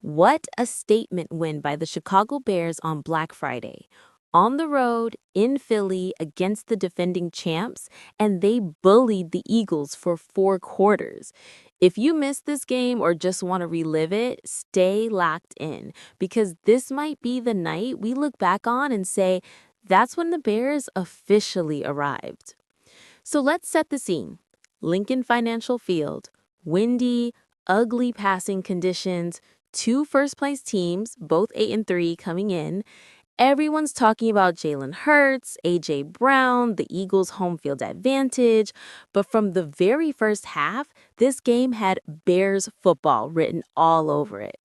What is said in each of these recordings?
What a statement win by the Chicago Bears on Black Friday. On the road, in Philly, against the defending champs, and they bullied the Eagles for 4 quarters. If you missed this game or just want to relive it, stay locked in, because this might be the night we look back on and say, that's when the Bears officially arrived. So let's set the scene. Lincoln Financial Field, windy, ugly passing conditions, two first place teams, both 8 and 3 coming in. Everyone's talking about Jalen Hurts, A.J. Brown, the Eagles' home field advantage. But from the very first half, this game had Bears football written all over it.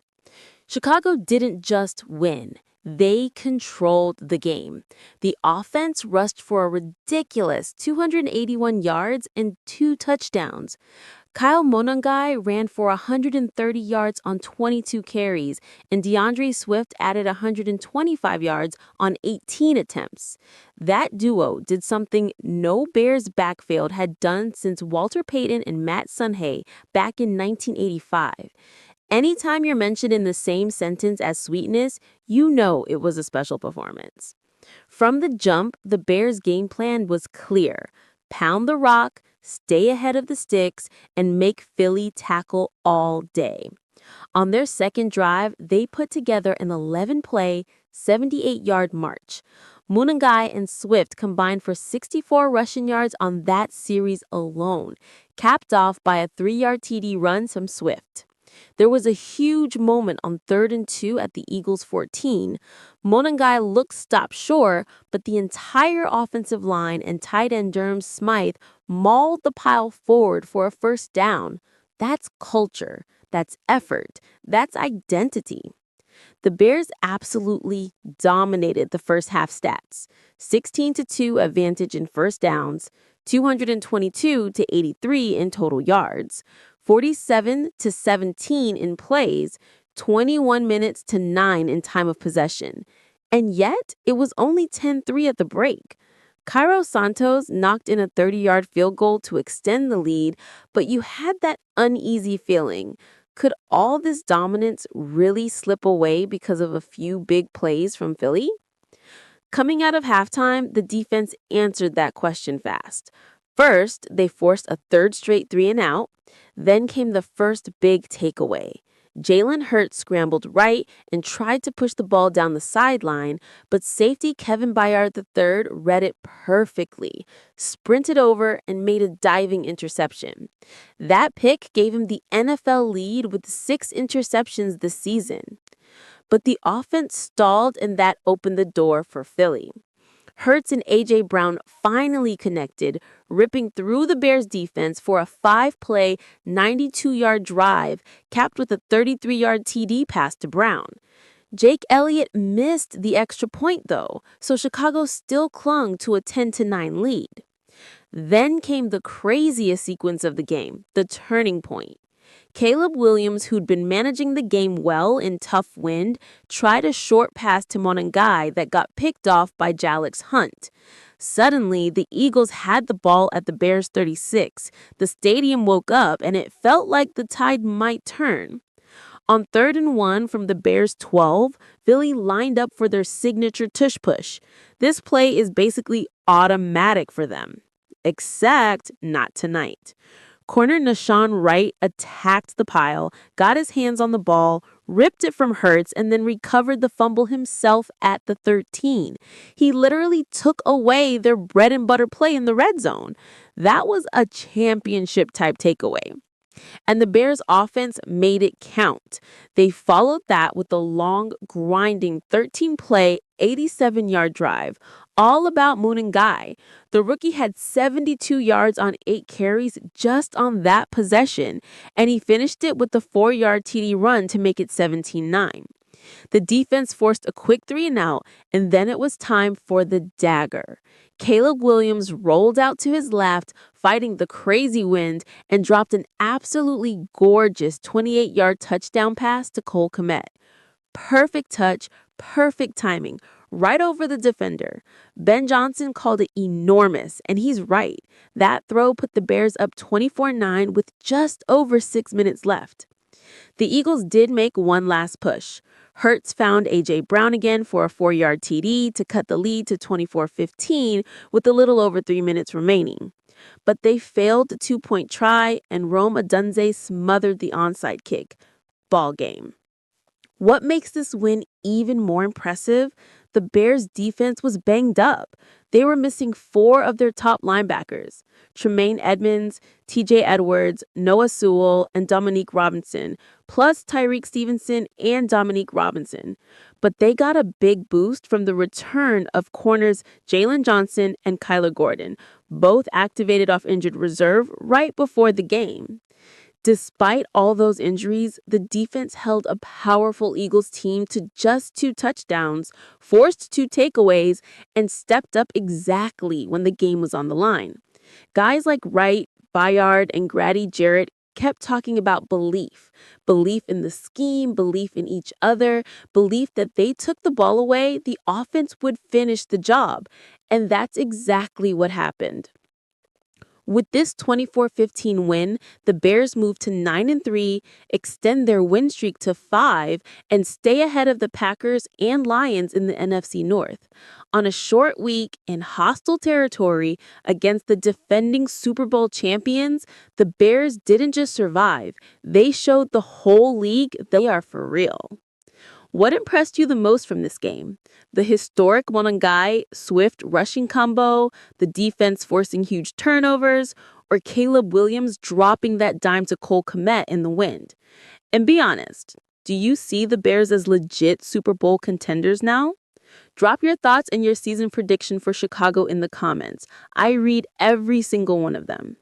Chicago didn't just win. They controlled the game. The offense rushed for a ridiculous 281 yards and 2 touchdowns. Kyle Monangai ran for 130 yards on 22 carries, and DeAndre Swift added 125 yards on 18 attempts. That duo did something no Bears backfield had done since Walter Payton and Matt Sunhay back in 1985. Anytime you're mentioned in the same sentence as sweetness, you know it was a special performance. From the jump, the Bears' game plan was clear. Pound the rock, stay ahead of the sticks, and make Philly tackle all day. On their second drive, they put together an 11-play, 78-yard march. Munangai and Swift combined for 64 rushing yards on that series alone, capped off by a 3-yard TD run from Swift. There was a huge moment on 3rd and 2 at the Eagles' 14. Monangai looked stopped sure, but the entire offensive line and tight end Durham Smythe mauled the pile forward for a first down. That's culture. That's effort. That's identity. The Bears absolutely dominated the first half stats. 16-2 advantage in first downs, 222-83 in total yards, 47-17 in plays, 21 minutes to 9 in time of possession. And yet, it was only 10-3 at the break. Cairo Santos knocked in a 30-yard field goal to extend the lead, but you had that uneasy feeling. Could all this dominance really slip away because of a few big plays from Philly? Coming out of halftime, the defense answered that question fast. First, they forced a third straight 3-and-out. Then came the first big takeaway. Jalen Hurts scrambled right and tried to push the ball down the sideline, but safety Kevin Byard III read it perfectly, sprinted over, and made a diving interception. That pick gave him the NFL lead with 6 interceptions this season. But the offense stalled, and that opened the door for Philly. Hurts and A.J. Brown finally connected, ripping through the Bears' defense for a 5-play, 92-yard drive, capped with a 33-yard TD pass to Brown. Jake Elliott missed the extra point, though, so Chicago still clung to a 10-9 lead. Then came the craziest sequence of the game, the turning point. Caleb Williams, who'd been managing the game well in tough wind, tried a short pass to Monangai that got picked off by Jalix Hunt. Suddenly, the Eagles had the ball at the Bears' 36. The stadium woke up, and it felt like the tide might turn. On 3rd and 1 from the Bears' 12, Philly lined up for their signature tush push. This play is basically automatic for them. Except not tonight. Corner Nashawn Wright attacked the pile, got his hands on the ball, ripped it from Hurts, and then recovered the fumble himself at the 13. He literally took away their bread and butter play in the red zone. That was a championship-type takeaway. And the Bears' offense made it count. They followed that with a long, grinding 13-play, 87-yard drive, all about Munangai. The rookie had 72 yards on 8 carries just on that possession, and he finished it with a 4-yard TD run to make it 17-9. The defense forced a quick 3-and-out, and then it was time for the dagger. Caleb Williams rolled out to his left, fighting the crazy wind, and dropped an absolutely gorgeous 28-yard touchdown pass to Cole Kmet. Perfect touch, perfect timing, right over the defender. Ben Johnson called it enormous, and he's right. That throw put the Bears up 24-9 with just over 6 minutes left. The Eagles did make one last push. Hurts found A.J. Brown again for a 4-yard TD to cut the lead to 24-15 with a little over 3 minutes remaining. But they failed the two-point try, and Rome Odunze smothered the onside kick. Ball game. What makes this win even more impressive? The Bears' defense was banged up. They were missing 4 of their top linebackers: Tremaine Edmonds, TJ Edwards, Noah Sewell, and Dominique Robinson, plus Tyreek Stevenson and Dominique Robinson. But they got a big boost from the return of corners Jalen Johnson and Kyler Gordon, both activated off injured reserve right before the game. Despite all those injuries, the defense held a powerful Eagles team to just 2 touchdowns, forced 2 takeaways, and stepped up exactly when the game was on the line. Guys like Wright, Bayard, and Grady Jarrett kept talking about belief. Belief in the scheme, belief in each other, belief that they took the ball away, the offense would finish the job. And that's exactly what happened. With this 24-15 win, the Bears move to 9-3, extend their win streak to 5, and stay ahead of the Packers and Lions in the NFC North. On a short week in hostile territory against the defending Super Bowl champions, the Bears didn't just survive, they showed the whole league they are for real. What impressed you the most from this game? The historic Monangai-Swift rushing combo, the defense forcing huge turnovers, or Caleb Williams dropping that dime to Cole Kmet in the wind? And be honest, do you see the Bears as legit Super Bowl contenders now? Drop your thoughts and your season prediction for Chicago in the comments. I read every single one of them.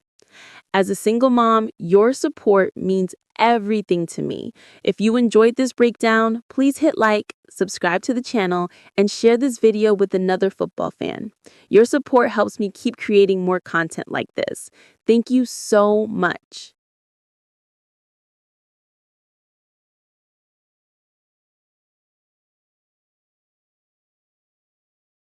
As a single mom, your support means everything to me. If you enjoyed this breakdown, please hit like, subscribe to the channel, and share this video with another football fan. Your support helps me keep creating more content like this. Thank you so much.